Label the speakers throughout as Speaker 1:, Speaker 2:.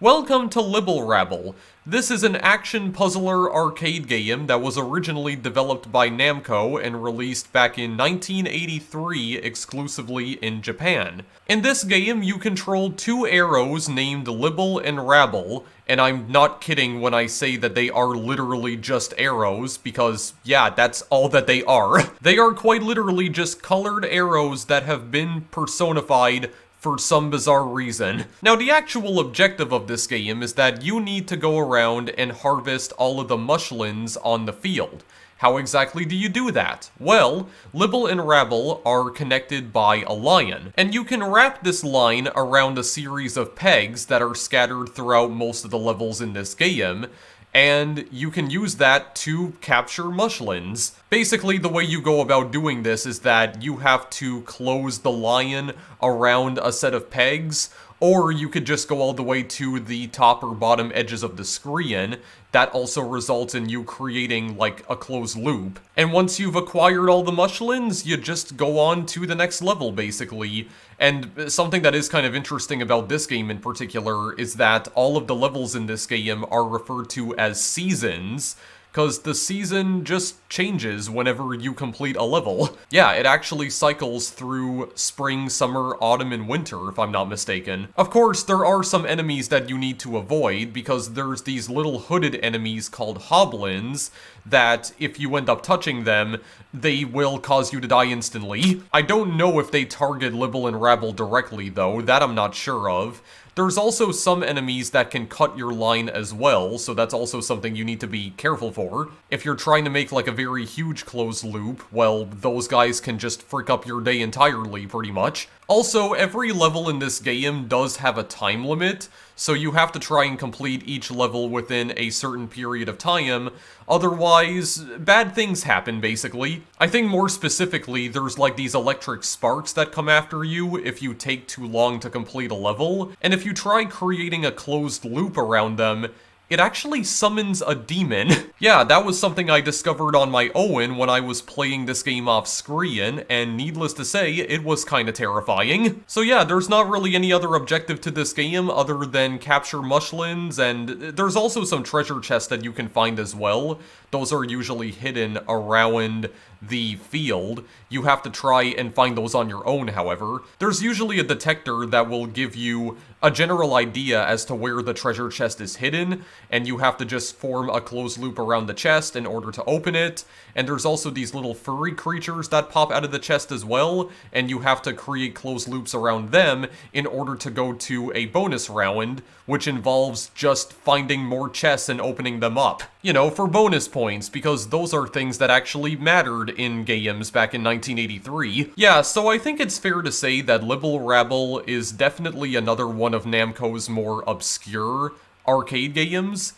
Speaker 1: Welcome to Libble Rabble. This is an action puzzler arcade game that was originally developed by Namco and released back in 1983 exclusively in Japan. In this game, you control two arrows named Libble and Rabble, and I'm not kidding when I say that they are literally just arrows, because yeah, that's all that they are. They are quite literally just colored arrows that have been personified for some bizarre reason. Now, the actual objective of this game is that you need to go around and harvest all of the mushlins on the field. How exactly do you do that? Well, Libble and Rabble are connected by a lion, and you can wrap this line around a series of pegs that are scattered throughout most of the levels in this game, and you can use that to capture mushlins. Basically, the way you go about doing this is that you have to close the lion around a set of pegs, or you could just go all the way to the top or bottom edges of the screen. That also results in you creating, like, a closed loop. And once you've acquired all the mushlins, you just go on to the next level, basically. And something that is kind of interesting about this game in particular is that all of the levels in this game are referred to as seasons, because the season just changes whenever you complete a level. Yeah, it actually cycles through spring, summer, autumn, and winter, if I'm not mistaken. Of course, there are some enemies that you need to avoid, because there's these little hooded enemies called hoblins that, if you end up touching them, they will cause you to die instantly. I don't know if they target Libble and Rabble directly, though, that I'm not sure of. There's also some enemies that can cut your line as well, so that's also something you need to be careful for. If you're trying to make like a very huge closed loop, well, those guys can just frick up your day entirely, pretty much. Also, every level in this game does have a time limit, so you have to try and complete each level within a certain period of time, otherwise, bad things happen, basically. I think more specifically, there's like these electric sparks that come after you if you take too long to complete a level, and if you try creating a closed loop around them, it actually summons a demon. Yeah, that was something I discovered on my own when I was playing this game off screen, and needless to say, it was kinda terrifying. So yeah, there's not really any other objective to this game other than capture mushlins, and there's also some treasure chests that you can find as well. Those are usually hidden around the field. You have to try and find those on your own, however. There's usually a detector that will give you a general idea as to where the treasure chest is hidden, and you have to just form a closed loop around the chest in order to open it. And there's also these little furry creatures that pop out of the chest as well, and you have to create closed loops around them in order to go to a bonus round, which involves just finding more chests and opening them up. You know, for bonus points, because those are things that actually mattered in games back in 1983. Yeah, so I think it's fair to say that Libble Rabble is definitely another one of Namco's more obscure arcade games.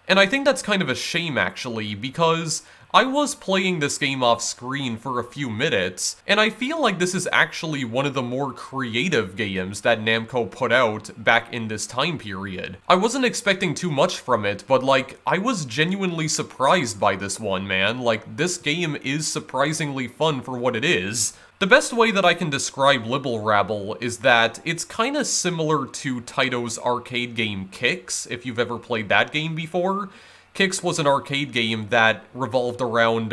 Speaker 1: And I think that's kind of a shame, actually, because I was playing this game off screen for a few minutes, and I feel like this is actually one of the more creative games that Namco put out back in this time period. I wasn't expecting too much from it, but like, I was genuinely surprised by this one, man. Like, this game is surprisingly fun for what it is. The best way that I can describe Libble Rabble is that it's kinda similar to Taito's arcade game Kicks, if you've ever played that game before. Kicks was an arcade game that revolved around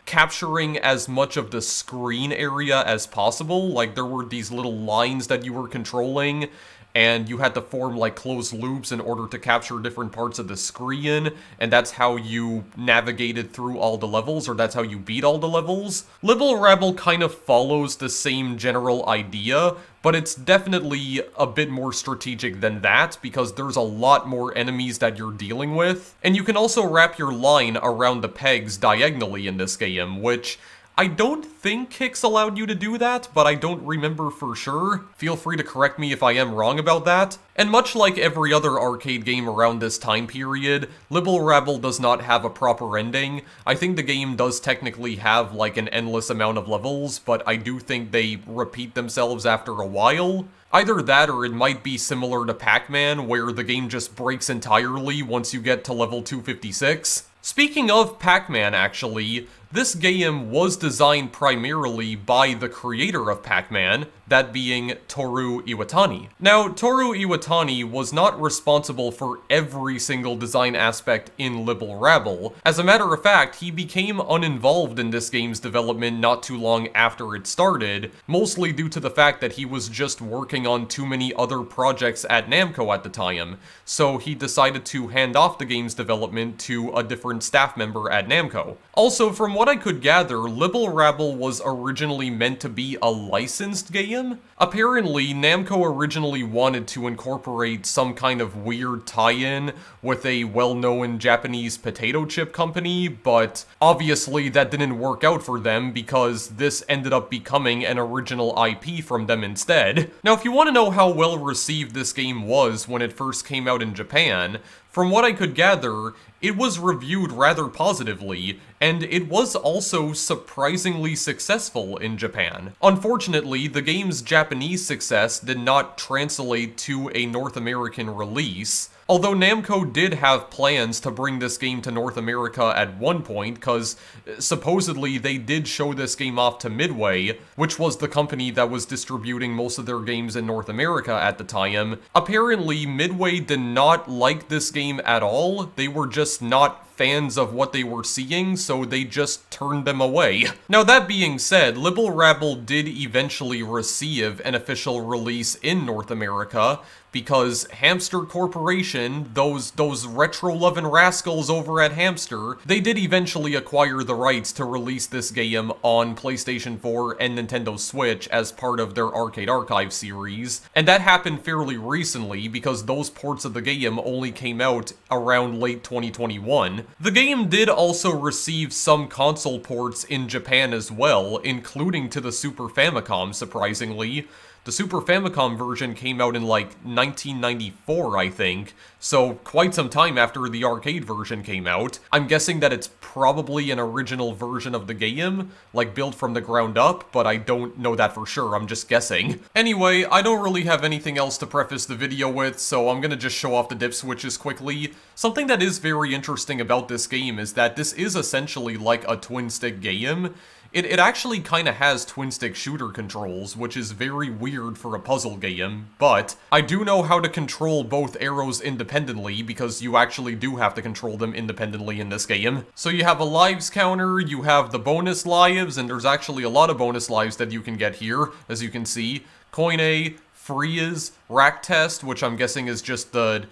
Speaker 1: capturing as much of the screen area as possible. Like, there were these little lines that you were controlling, and you had to form like closed loops in order to capture different parts of the screen, and that's how you navigated through all the levels, or that's how you beat all the levels. Libble Rabble kind of follows the same general idea, but it's definitely a bit more strategic than that, because there's a lot more enemies that you're dealing with. And you can also wrap your line around the pegs diagonally in this game, which I don't think Kicks allowed you to do that, but I don't remember for sure. Feel free to correct me if I am wrong about that. And much like every other arcade game around this time period, Libble Rabble does not have a proper ending. I think the game does technically have like an endless amount of levels, but I do think they repeat themselves after a while. Either that, or it might be similar to Pac-Man, where the game just breaks entirely once you get to level 256. Speaking of Pac-Man, actually, This game was designed primarily by the creator of Pac-Man, that being Toru Iwatani. Now, Toru Iwatani was not responsible for every single design aspect in Libble Rabble. As a matter of fact, he became uninvolved in this game's development not too long after it started, mostly due to the fact that he was just working on too many other projects at Namco at the time, so he decided to hand off the game's development to a different staff member at Namco. Also, from what I could gather, Libble Rabble was originally meant to be a licensed game. Apparently, Namco originally wanted to incorporate some kind of weird tie-in with a well-known Japanese potato chip company, but obviously that didn't work out for them because this ended up becoming an original IP from them instead. Now, if you want to know how well received this game was when it first came out in Japan, from what I could gather, it was reviewed rather positively, and it was also surprisingly successful in Japan. Unfortunately, the game's Japanese success did not translate to a North American release, although Namco did have plans to bring this game to North America at one point, because supposedly they did show this game off to Midway, which was the company that was distributing most of their games in North America at the time. Apparently, Midway did not like this game at all. They were just not fans of what they were seeing, so they just turned them away. Now, that being said, Libble Rabble did eventually receive an official release in North America, because Hamster Corporation, those retro-lovin' rascals over at Hamster, they did eventually acquire the rights to release this game on PlayStation 4 and Nintendo Switch as part of their Arcade Archive series, and that happened fairly recently because those ports of the game only came out around late 2021. The game did also receive some console ports in Japan as well, including to the Super Famicom, surprisingly. The Super Famicom version came out in like 1994, I think, so quite some time after the arcade version came out. I'm guessing that it's probably an original version of the game, like built from the ground up, but I don't know that for sure, I'm just guessing. Anyway, I don't really have anything else to preface the video with, so I'm gonna just show off the dip switches quickly. Something that is very interesting about this game is that this is essentially like a twin-stick game. It actually kinda has twin-stick shooter controls, which is very weird for a puzzle game, but I do know how to control both arrows independently, because you actually do have to control them independently in this game. So you have a lives counter, you have the bonus lives, and there's actually a lot of bonus lives that you can get here, as you can see. Coin A, freeze, rack test, which I'm guessing is just the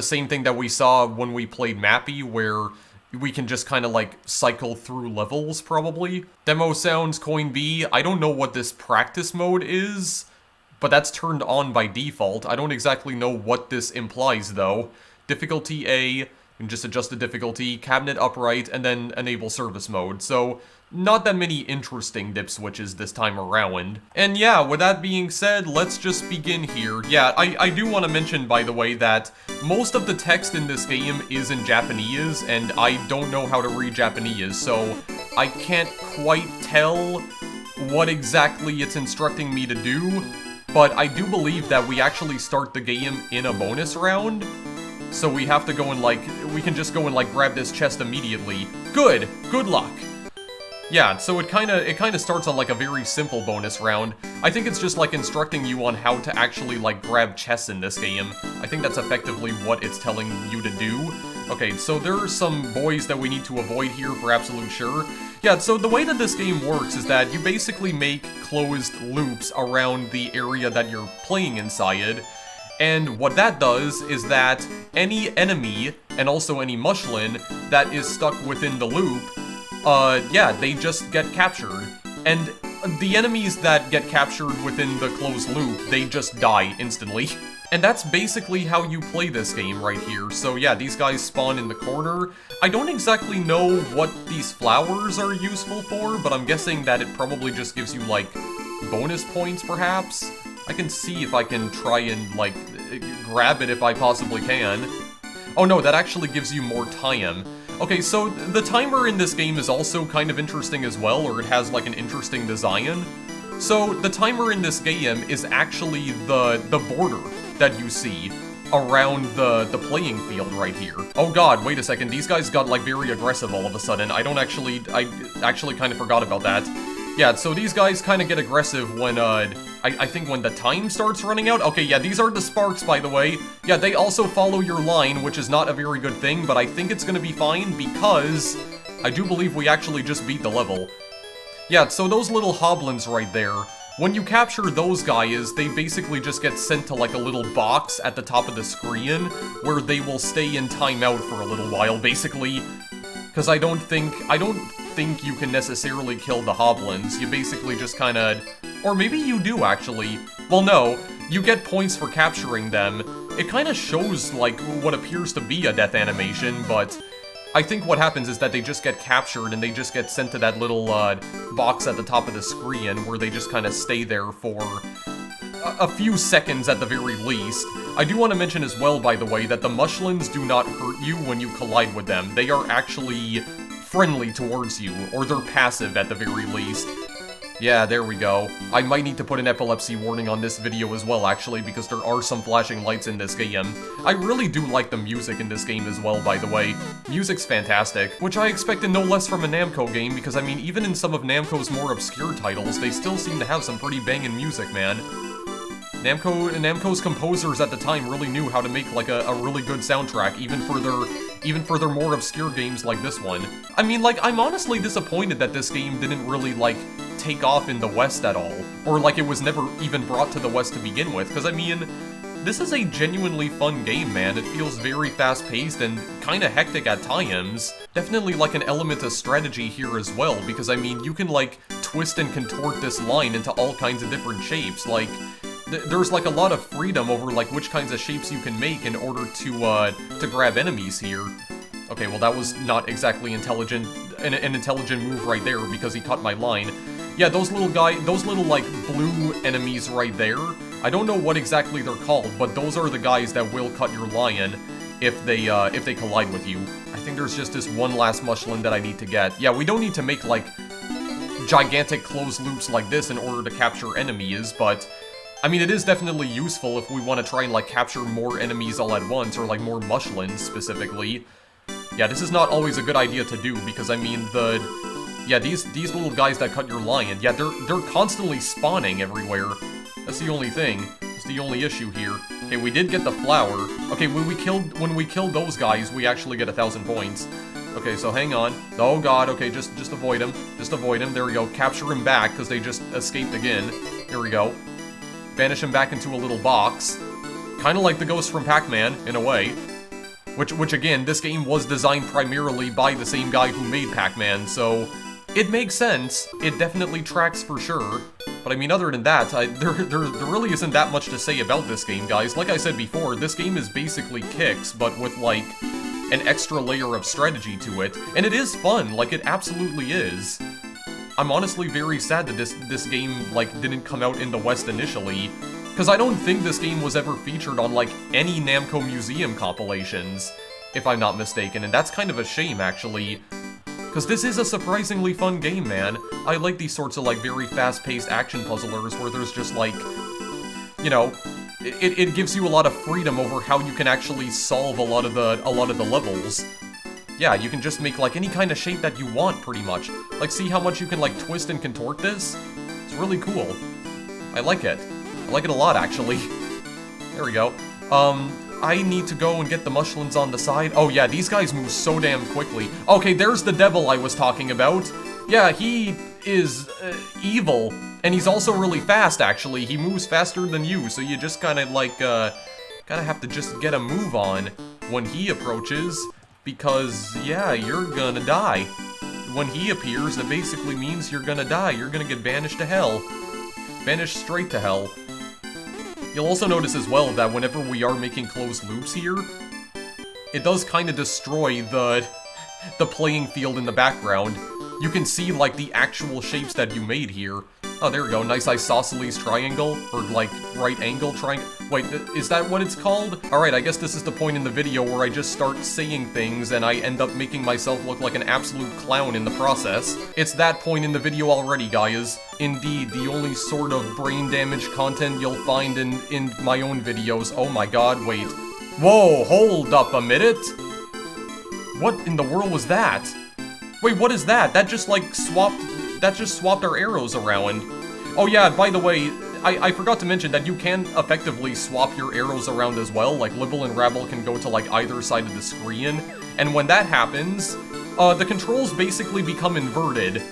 Speaker 1: same thing that we saw when we played Mappy, where we can just kind of like cycle through levels, probably. Demo sounds, coin B. I don't know what this practice mode is, but that's turned on by default. I don't exactly know what this implies, though. Difficulty A, you can just adjust the difficulty, cabinet upright, and then enable service mode. So, not that many interesting dip switches this time around. And yeah, with that being said, let's just begin here. Yeah, I do want to mention, by the way, that most of the text in this game is in Japanese, and I don't know how to read Japanese, so I can't quite tell what exactly it's instructing me to do, but I do believe that we actually start the game in a bonus round, so we have to go and like, we can just go and like grab this chest immediately. Good luck. Yeah, so it kinda starts on like a very simple bonus round. I think it's just like instructing you on how to actually like grab chests in this game. I think that's effectively what it's telling you to do. Okay, so there are some boys that we need to avoid here for absolute sure. Yeah, so the way that this game works is that you basically make closed loops around the area that you're playing inside. And what that does is that any enemy, and also any Mushlin, that is stuck within the loop, yeah, they just get captured. And the enemies that get captured within the closed loop, they just die instantly. And that's basically how you play this game right here. So yeah, these guys spawn in the corner. I don't exactly know what these flowers are useful for, but I'm guessing that it probably just gives you, like, bonus points, perhaps? I can see if I can try and, like, grab it if I possibly can. Oh no, that actually gives you more time. Okay, so the timer in this game is also kind of interesting as well, or it has like an interesting design. So the timer in this game is actually the border that you see. around the playing field right here. Oh god, wait a second, these guys got like very aggressive all of a sudden. I actually kind of forgot about that. Yeah, so these guys kind of get aggressive when, I think when the time starts running out. Okay, yeah, these are the sparks, by the way. Yeah, they also follow your line, which is not a very good thing, but I think it's gonna be fine because I do believe we actually just beat the level. Yeah, so those little hoblins right there, when you capture those guys, they basically just get sent to like a little box at the top of the screen where they will stay in timeout for a little while, basically. Because I don't think you can necessarily kill the hoblins. You basically just kind of... Or maybe you do, actually. Well, no. You get points for capturing them. It kind of shows, like, what appears to be a death animation, but... I think what happens is that they just get captured and they just get sent to that little, box at the top of the screen where they just kind of stay there for... a few seconds at the very least. I do want to mention as well, by the way, that the Mushlins do not hurt you when you collide with them. They are actually friendly towards you, or they're passive at the very least. Yeah, there we go. I might need to put an epilepsy warning on this video as well, actually, because there are some flashing lights in this game. I really do like the music in this game as well, by the way. Music's fantastic, which I expected no less from a Namco game, because I mean, even in some of Namco's more obscure titles, they still seem to have some pretty banging music, man. Namco's composers at the time really knew how to make like a really good soundtrack, even for their more obscure games like this one. I mean, like, I'm honestly disappointed that this game didn't really, like, take off in the West at all. Or, like, it was never even brought to the West to begin with, because, I mean, this is a genuinely fun game, man. It feels very fast-paced and kinda hectic at times. Definitely, like, an element of strategy here as well, because, I mean, you can, like, twist and contort this line into all kinds of different shapes, like... There's like a lot of freedom over like which kinds of shapes you can make in order to grab enemies here. Okay, well that was not exactly an intelligent move right there because he cut my line. Yeah, those little like blue enemies right there. I don't know what exactly they're called, but those are the guys that will cut your line if they collide with you. I think there's just this one last Mushlin that I need to get. Yeah, we don't need to make like gigantic closed loops like this in order to capture enemies, but I mean, it is definitely useful if we want to try and, like, capture more enemies all at once, or, like, more Mushlins, specifically. Yeah, this is not always a good idea to do, because, I mean, yeah, these little guys that cut your line, yeah, they're constantly spawning everywhere. That's the only thing. That's the only issue here. Okay, we did get the flower. Okay, when we killed those guys, we actually get 1,000 points. Okay, so hang on. Oh god, okay, just avoid him. Just avoid him. There we go. Capture him back, because they just escaped again. Here we go. Banish him back into a little box. Kinda like the ghost from Pac-Man, in a way. Which again, this game was designed primarily by the same guy who made Pac-Man, so... It makes sense. It definitely tracks for sure. But I mean, other than that, there really isn't that much to say about this game, guys. Like I said before, this game is basically Kicks, but with, like, an extra layer of strategy to it. And it is fun, like, it absolutely is. I'm honestly very sad that this game, like, didn't come out in the West initially, because I don't think this game was ever featured on, like, any Namco Museum compilations, if I'm not mistaken, and that's kind of a shame, actually, because this is a surprisingly fun game, man. I like these sorts of, like, very fast-paced action puzzlers where there's just, like, you know, it gives you a lot of freedom over how you can actually solve a lot of the levels. Yeah, you can just make, like, any kind of shape that you want, pretty much. Like, see how much you can, like, twist and contort this? It's really cool. I like it. I like it a lot, actually. There we go. I need to go and get the Mushlins on the side. Oh, yeah, these guys move so damn quickly. Okay, there's the devil I was talking about. Yeah, he is evil. And he's also really fast, actually. He moves faster than you, so you just kind of, like, gotta have to just get a move on when he approaches. Because, yeah, you're gonna die. When he appears, that basically means you're gonna die. You're gonna get banished to hell. Banished straight to hell. You'll also notice as well that whenever we are making closed loops here, it does kind of destroy the playing field in the background. You can see, like, the actual shapes that you made here. Oh, there we go. Nice isosceles triangle, or, like, right angle triangle. Wait, is that what it's called? Alright, I guess this is the point in the video where I just start saying things and I end up making myself look like an absolute clown in the process. It's that point in the video already, guys. Indeed, the only sort of brain damage content you'll find in my own videos. Oh my god, wait. Whoa, hold up a minute. What in the world was that? Wait, what is that? That just swapped our arrows around. Oh yeah, by the way, I forgot to mention that you can effectively swap your arrows around as well. Like, Libble and Rabble can go to, like, either side of the screen. And when that happens, the controls basically become inverted.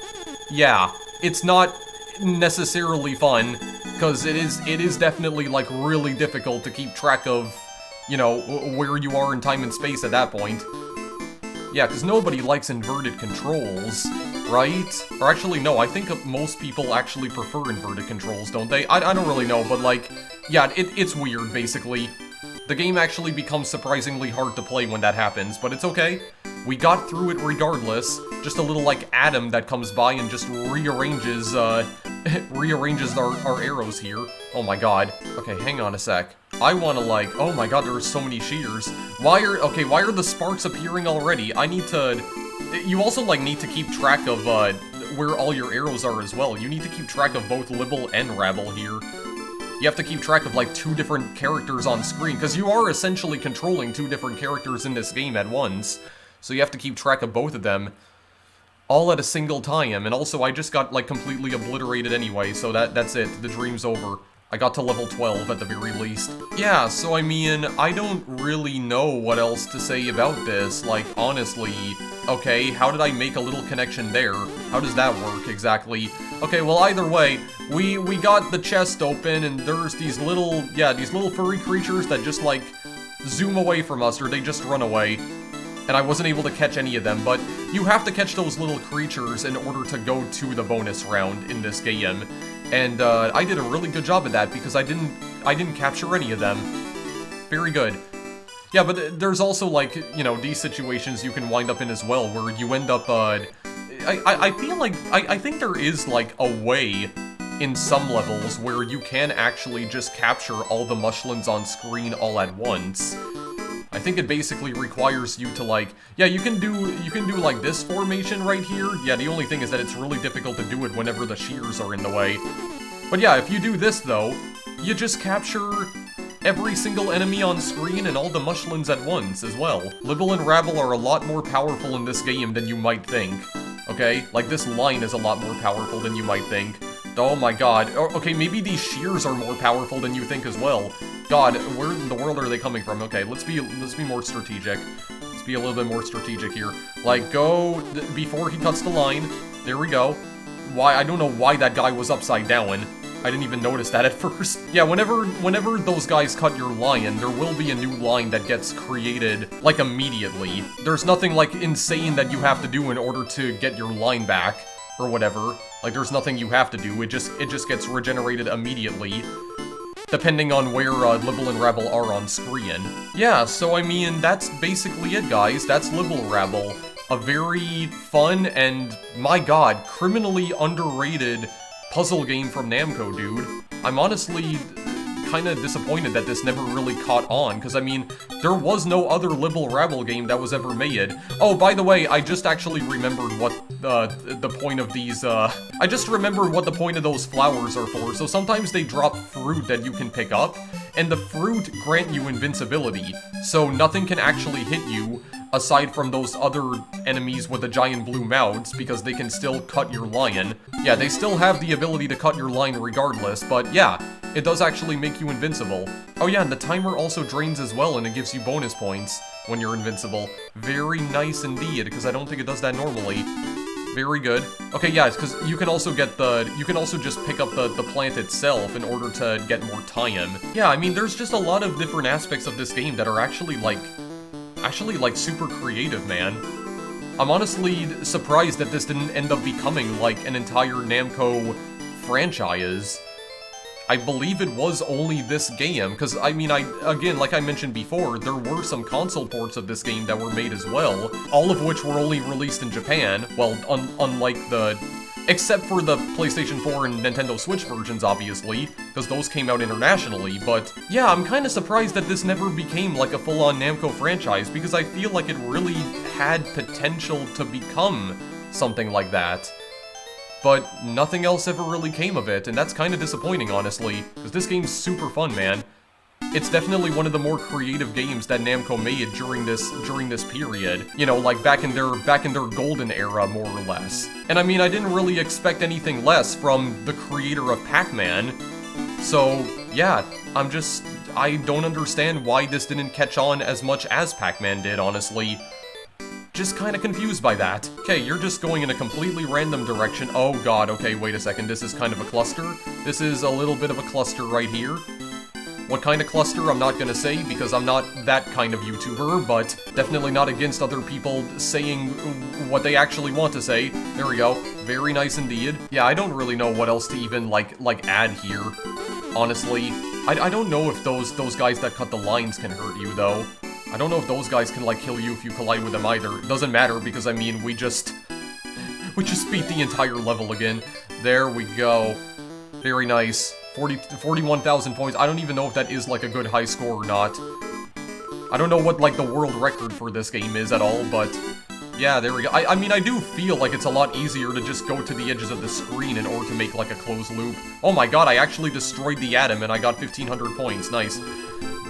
Speaker 1: Yeah, it's not necessarily fun, because it is definitely, like, really difficult to keep track of, you know, where you are in time and space at that point. Yeah, because nobody likes inverted controls, right? Or actually, no, I think most people actually prefer inverted controls, don't they? I don't really know, but like, yeah, it's weird, basically. The game actually becomes surprisingly hard to play when that happens, but it's okay. We got through it regardless. Just a little, like, atom that comes by and just rearranges, rearranges our arrows here. Oh my god. Okay, hang on a sec. I wanna, like, oh my god, there are so many shears. Why are the sparks appearing already? I need to... You also, like, need to keep track of, where all your arrows are as well. You need to keep track of both Libble and Rabble here. You have to keep track of, like, 2 different characters on screen, because you are essentially controlling 2 different characters in this game at once. So you have to keep track of both of them, all at a single time. And also, I just got, like, completely obliterated anyway, so that's it. The dream's over. I got to level 12 at the very least. Yeah, so I mean, I don't really know what else to say about this, like, honestly. Okay, how did I make a little connection there? How does that work, exactly? Okay, well, either way, we got the chest open, and there's these little, yeah, these little furry creatures that just, like, zoom away from us, or they just run away. And I wasn't able to catch any of them, but you have to catch those little creatures in order to go to the bonus round in this game. And I did a really good job at that because I didn't capture any of them. Very good. Yeah, but there's also, like, you know, these situations you can wind up in as well, where you end up, I feel like, I think there is, like, a way in some levels where you can actually just capture all the Mushlins on screen all at once. I think it basically requires you to, like, yeah, you can do like this formation right here. Yeah, the only thing is that it's really difficult to do it whenever the shears are in the way. But yeah, if you do this though, you just capture every single enemy on screen and all the Mushlins at once as well. Libble and Rabble are a lot more powerful in this game than you might think. Okay? Like, this line is a lot more powerful than you might think. Oh my god. Okay, maybe these shears are more powerful than you think as well. God, where in the world are they coming from? Okay, let's be more strategic. Let's be a little bit more strategic here. Like, go before he cuts the line. There we go. Why? I don't know why that guy was upside down. I didn't even notice that at first. Yeah, whenever those guys cut your line, there will be a new line that gets created, like, immediately. There's nothing, like, insane that you have to do in order to get your line back, or whatever. Like, there's nothing you have to do, it just gets regenerated immediately, depending on where Libble and Rabble are on screen. Yeah, so I mean, that's basically it, guys. That's Libble Rabble. A very fun and, my god, criminally underrated puzzle game from Namco, dude. I'm honestly kind of disappointed that this never really caught on, because I mean, there was no other Libble Rabble game that was ever made. Oh, by the way, I just actually remembered what the point of these, I just remembered what the point of those flowers are for. So sometimes they drop fruit that you can pick up, and the fruit grant you invincibility, so nothing can actually hit you, aside from those other enemies with the giant blue mouths, because they can still cut your line. Yeah, they still have the ability to cut your line regardless, but yeah, it does actually make you invincible. Oh yeah, and the timer also drains as well, and it gives you bonus points when you're invincible. Very nice indeed, because I don't think it does that normally. Very good. Okay, yeah, it's because you can also get you can also just pick up the plant itself in order to get more time. Yeah, I mean, there's just a lot of different aspects of this game that are actually, like, super creative, man. I'm honestly surprised that this didn't end up becoming, like, an entire Namco franchise. I believe it was only this game, because, I mean, again, like I mentioned before, there were some console ports of this game that were made as well, all of which were only released in Japan, well, unlike except for the PlayStation 4 and Nintendo Switch versions, obviously, because those came out internationally, but yeah, I'm kind of surprised that this never became, like, a full-on Namco franchise, because I feel like it really had potential to become something like that. But nothing else ever really came of it, and that's kind of disappointing, honestly, because this game's super fun, man. it's definitely one of the more creative games that Namco made during this period. You know, like back in their golden era, more or less. And I mean, I didn't really expect anything less from the creator of Pac-Man. So, yeah, I don't understand why this didn't catch on as much as Pac-Man did, honestly. Just kinda confused by that. Okay, you're just going in a completely random direction. Oh god, okay, wait a second, this is kind of a cluster. This is a little bit of a cluster right here. What kind of cluster, I'm not gonna say, because I'm not that kind of YouTuber, but definitely not against other people saying what they actually want to say. There we go. Very nice indeed. Yeah, I don't really know what else to even, like add here, honestly. I don't know if those guys that cut the lines can hurt you, though. I don't know if those guys can, like, kill you if you collide with them either. It doesn't matter, because, I mean, we just beat the entire level again. There we go. Very nice. 41,000 points. I don't even know if that is, like, a good high score or not. I don't know what, like, the world record for this game is at all, but yeah, there we go. I mean, I do feel like it's a lot easier to just go to the edges of the screen in order to make, like, a closed loop. Oh my god, I actually destroyed the atom and I got 1,500 points. Nice.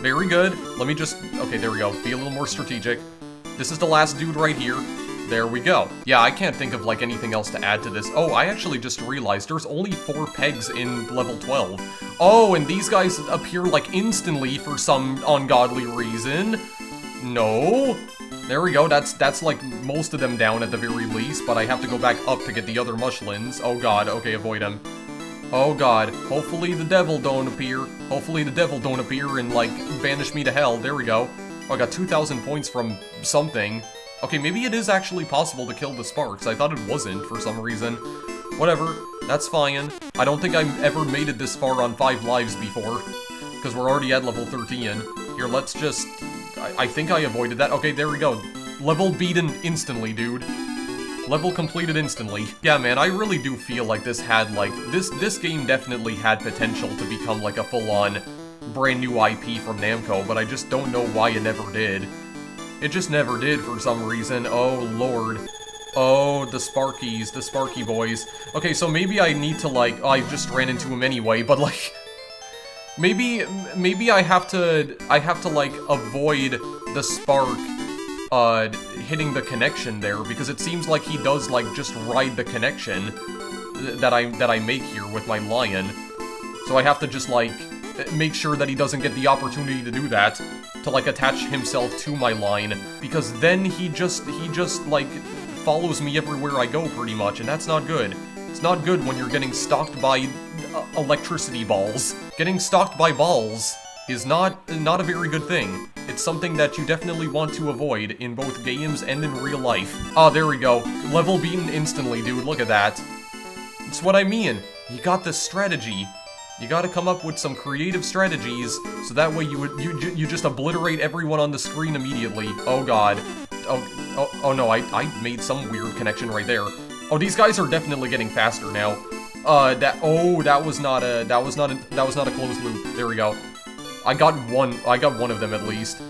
Speaker 1: Very good. Let me just... Okay, there we go. Be a little more strategic. This is the last dude right here. There we go. Yeah, I can't think of, like, anything else to add to this. Oh, I actually just realized there's only 4 pegs in level 12. Oh, and these guys appear, like, instantly for some ungodly reason. No. There we go. That's like, most of them down at the very least, but I have to go back up to get the other Mushlins. Oh god. Okay, avoid him. Oh god, hopefully the devil don't appear. Hopefully the devil don't appear and, like, banish me to hell. There we go. Oh, I got 2,000 points from something. Okay, maybe it is actually possible to kill the sparks. I thought it wasn't for some reason. Whatever, that's fine. I don't think I've ever made it this far on 5 lives before, because we're already at level 13. Here, let's just... I think I avoided that. Okay, there we go. Level beaten instantly, dude. Level completed instantly. Yeah, man, I really do feel like this had, like, this game definitely had potential to become, like, a full-on brand new IP from Namco, but I just don't know why it never did. It just never did for some reason. Oh, lord. Oh, the Sparkies, the Sparky boys. Okay, so maybe I need to, like, I just ran into him anyway, but, like, maybe I have to, like, avoid the spark, hitting the connection there, because it seems like he does, like, just ride the connection that I make here with my lion. So I have to just, like, make sure that he doesn't get the opportunity to do that, to, like, attach himself to my line, because then he just, like, follows me everywhere I go, pretty much, and that's not good. It's not good when you're getting stalked by electricity balls. Getting stalked by balls is not a very good thing. It's something that you definitely want to avoid in both games and in real life. Ah, there we go. Level beaten instantly, dude. Look at that. That's what I mean. You got this strategy. You gotta come up with some creative strategies, so that way you just obliterate everyone on the screen immediately. Oh god. Oh no, I made some weird connection right there. Oh, these guys are definitely getting faster now. That was not a closed loop. There we go. I got one of them at least.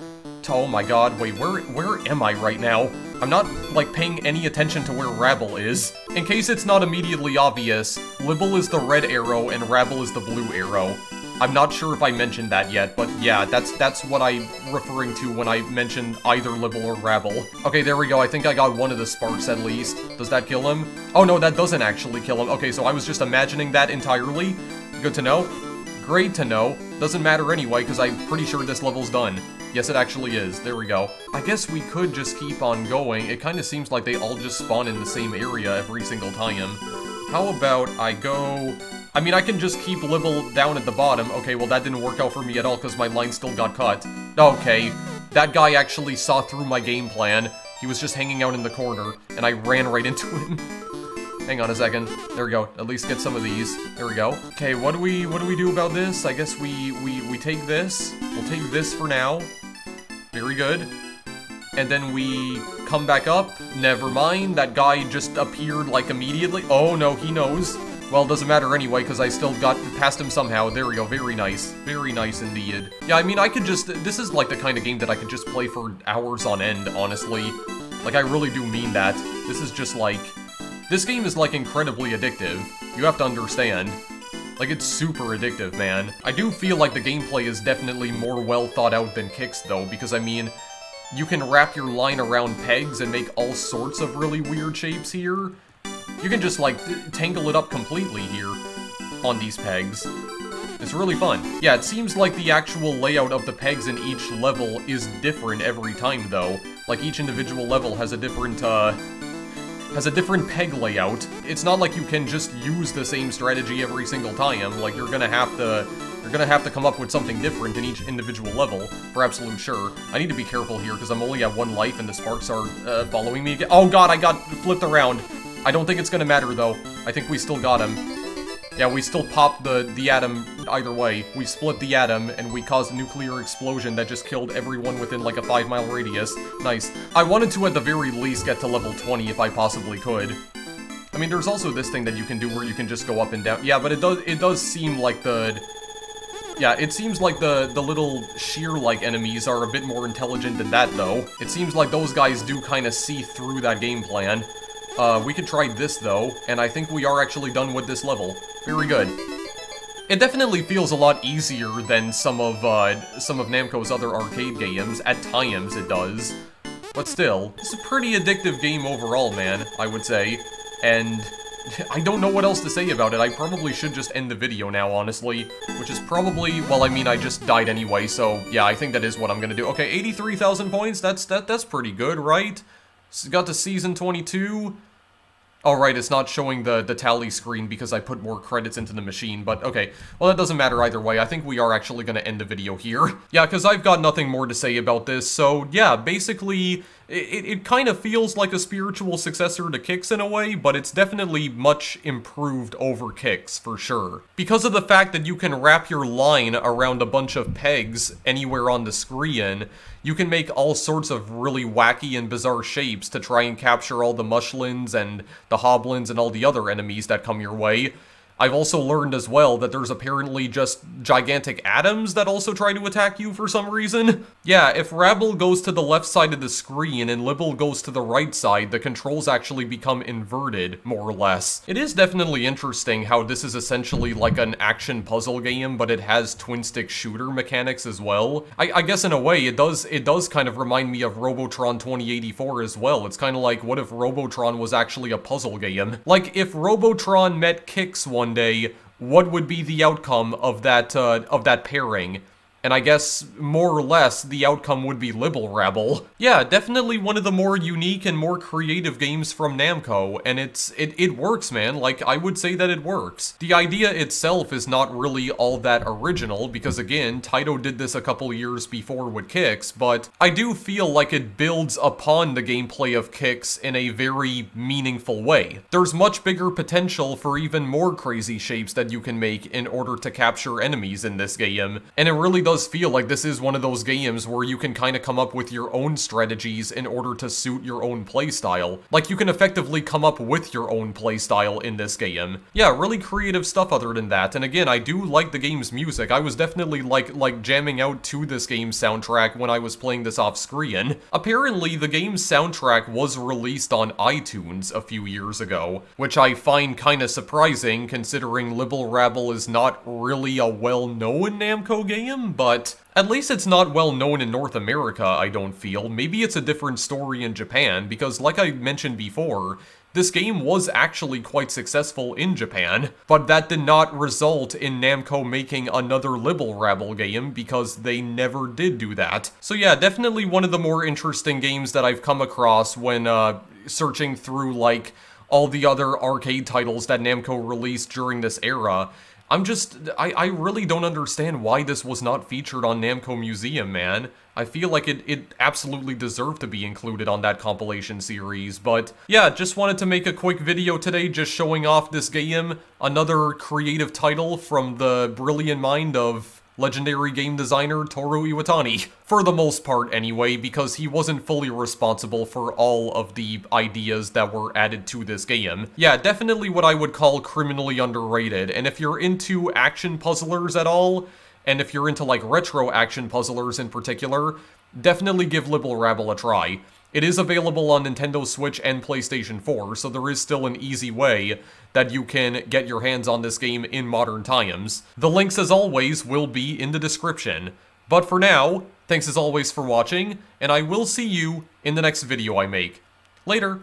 Speaker 1: Oh my god, wait, where am I right now? I'm not, like, paying any attention to where Rabble is. In case it's not immediately obvious, Libble is the red arrow and Rabble is the blue arrow. I'm not sure if I mentioned that yet, but yeah, that's what I'm referring to when I mention either Libble or Rabble. Okay, there we go, I think I got one of the sparks at least. Does that kill him? Oh no, that doesn't actually kill him. Okay, so I was just imagining that entirely. Good to know. Great to know. Doesn't matter anyway, because I'm pretty sure this level's done. Yes, it actually is. There we go. I guess we could just keep on going. It kind of seems like they all just spawn in the same area every single time. How about I go... I mean, I can just keep Libble down at the bottom. Okay, well, that didn't work out for me at all because my line still got cut. Okay, that guy actually saw through my game plan. He was just hanging out in the corner, and I ran right into him. Hang on a second. There we go. At least get some of these. There we go. Okay, what do we do about this? I guess we take this. We'll take this for now. Very good. And then we come back up. Never mind. That guy just appeared, like, immediately. Oh, no, he knows. Well, it doesn't matter anyway, because I still got past him somehow. There we go. Very nice. Very nice indeed. Yeah, I mean, I could just... This is, like, the kind of game that I could just play for hours on end, honestly. Like, I really do mean that. This is just, like... This game is, like, incredibly addictive. You have to understand. Like, it's super addictive, man. I do feel like the gameplay is definitely more well thought out than Kicks, though, because, I mean, you can wrap your line around pegs and make all sorts of really weird shapes here. You can just, like, tangle it up completely here on these pegs. It's really fun. Yeah, it seems like the actual layout of the pegs in each level is different every time, though. Like, each individual level has a different peg layout. It's not like you can just use the same strategy every single time. Like, you're gonna have to come up with something different in each individual level, for absolute sure. I need to be careful here, because I'm only at 1 life and the sparks are following me again. Oh god, I got flipped around. I don't think it's gonna matter, though. I think we still got him. Yeah, we still popped the atom either way. We split the atom, and we caused a nuclear explosion that just killed everyone within like a 5-mile radius. Nice. I wanted to, at the very least, get to level 20 if I possibly could. I mean, there's also this thing that you can do where you can just go up and down. Yeah, but it does seem like the... Yeah, it seems like the little shear-like enemies are a bit more intelligent than that, though. It seems like those guys do kind of see through that game plan. We could try this, though, and I think we are actually done with this level. Very good. It definitely feels a lot easier than some of Namco's other arcade games. At times, it does. But still, it's a pretty addictive game overall, man, I would say. And I don't know what else to say about it. I probably should just end the video now, honestly. Which is probably, well, I mean, I just died anyway, so yeah, I think that is what I'm gonna do. Okay, 83,000 points, that's pretty good, right? Got to Season 22. Alright, it's not showing the tally screen because I put more credits into the machine, but okay. Well, that doesn't matter either way. I think we are actually going to end the video here. Yeah, because I've got nothing more to say about this, so yeah, basically, it kind of feels like a spiritual successor to Kicks in a way, but it's definitely much improved over Kicks, for sure. Because of the fact that you can wrap your line around a bunch of pegs anywhere on the screen, you can make all sorts of really wacky and bizarre shapes to try and capture all the Mushlins and the Hoblins and all the other enemies that come your way. I've also learned as well that there's apparently just gigantic atoms that also try to attack you for some reason. Yeah, if Rabble goes to the left side of the screen and Libble goes to the right side, the controls actually become inverted, more or less. It is definitely interesting how this is essentially like an action puzzle game, but it has twin-stick shooter mechanics as well. I guess in a way, it does kind of remind me of Robotron 2084 as well. It's kind of like, what if Robotron was actually a puzzle game? Like, if Robotron met Kicks one day, what would be the outcome of that pairing? And I guess, more or less, the outcome would be Libble Rabble. Yeah, definitely one of the more unique and more creative games from Namco, and it works, man. Like, I would say that it works. The idea itself is not really all that original, because again, Taito did this a couple years before with Kicks, but I do feel like it builds upon the gameplay of Kicks in a very meaningful way. There's much bigger potential for even more crazy shapes that you can make in order to capture enemies in this game, and it really does feel like this is one of those games where you can kind of come up with your own strategies in order to suit your own playstyle. Like, you can effectively come up with your own playstyle in this game. Yeah, really creative stuff other than that, and again, I do like the game's music. I was definitely like jamming out to this game's soundtrack when I was playing this off screen. Apparently, the game's soundtrack was released on iTunes a few years ago, which I find kind of surprising considering Libble Rabble is not really a well-known Namco game, but at least it's not well known in North America, I don't feel. Maybe it's a different story in Japan, because like I mentioned before, this game was actually quite successful in Japan, but that did not result in Namco making another Libble Rabble game, because they never did do that. So yeah, definitely one of the more interesting games that I've come across when searching through, like, all the other arcade titles that Namco released during this era. I really don't understand why this was not featured on Namco Museum, man. I feel like it absolutely deserved to be included on that compilation series, but yeah, just wanted to make a quick video today just showing off this game, another creative title from the brilliant mind of legendary game designer Toru Iwatani. For the most part anyway, because he wasn't fully responsible for all of the ideas that were added to this game. Yeah, definitely what I would call criminally underrated, and if you're into action puzzlers at all, and if you're into like retro action puzzlers in particular, definitely give Libble Rabble a try. It is available on Nintendo Switch and PlayStation 4, so there is still an easy way that you can get your hands on this game in modern times. The links, as always, will be in the description. But for now, thanks as always for watching, and I will see you in the next video I make. Later!